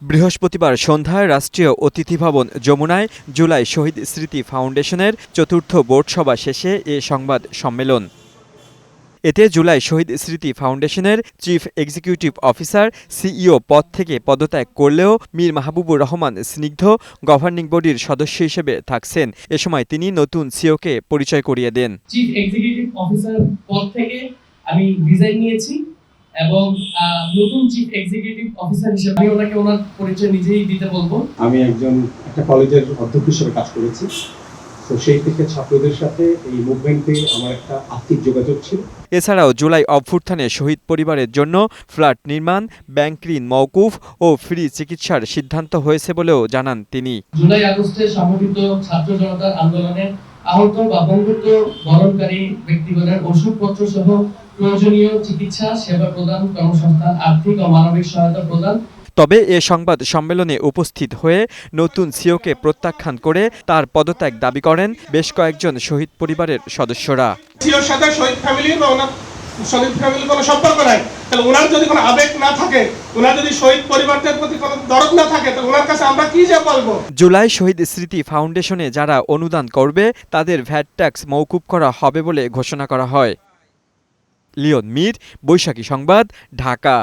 বৃহস্পতিবার সন্ধ্যায় রাষ্ট্রীয় অতিথি ভবন যমুনায় জুলাই শহীদ স্মৃতি ফাউন্ডেশনের চতুর্থ বোর্ড সভা শেষে এ সংবাদ সম্মেলন। এতে জুলাই শহীদ স্মৃতি ফাউন্ডেশনের চিফ এক্সিকিউটিভ অফিসার সিইও পদ থেকে পদত্যাগ করলেও মীর মাহবুবুর রহমান স্নিগ্ধ গভর্নিং বডির সদস্য হিসেবে থাকছেন। এ সময় তিনি নতুন সিইওকে পরিচয় করিয়ে দেন। চিফ এক্সিকিউটিভ অফিসার পদ থেকে আমি রিজাইন নিয়েছি এবং নতুন চিফ এক্সিকিউটিভ অফিসার হিসেবে আমি ওনাকে ওনার পরিচয় নিজেই দিতে বলবো। আমি একটা কলেজের অধ্যক্ষ হিসেবে কাজ করেছি, তো সেই থেকে ছাত্রদের সাথে এই মুভমেন্টে আমার একটা আর্থিক যোগাযোগ ছিল। এছাড়াও জুলাই অভ্যুত্থানে শহীদ পরিবারের জন্য ফ্ল্যাট নির্মাণ, ব্যাংক ঋণ মওকুফ ও ফ্রি চিকিৎসার সিদ্ধান্ত হয়েছে বলেও জানান তিনি। জুলাই আগস্টে সংগঠিত ছাত্র জনতার আন্দোলনে আহত বা বন্ধুত্ব বরণকারী ব্যক্তিগণের ওষুধপত্র সহ প্রয়োজনীয় চিকিৎসা সেবা প্রদান, কর্মসংস্থান, আর্থিক ও মানবিক সহায়তা প্রদান। তবে এ সংবাদ সম্মেলনে উপস্থিত হয়ে নতুন সিইওকে প্রত্যাখ্যান করে তার পদত্যাগ দাবি করেন বেশ কয়েকজন শহীদ পরিবারের সদস্যরা। সিইওর সাথে শহীদ ফ্যামিলির বা ওনার শহীদ ফ্যামিলির কোনো সম্পর্ক নাই, তাহলে ওনার যদি কোনো আবেগ না থাকে, ওনার যদি শহীদ পরিবারদের প্রতি কোনো দরদ না থাকে, তাহলে ওনার কাছে আমরা কি যা বলবো। জুলাই শহীদ স্মৃতি ফাউন্ডেশনে যারা অনুদান করবে তাদের ভ্যাট ট্যাক্স মওকুফ করা হবে বলে ঘোষণা করা হয়। লিওন মীর, বৈশাখী সংবাদ, ঢাকা।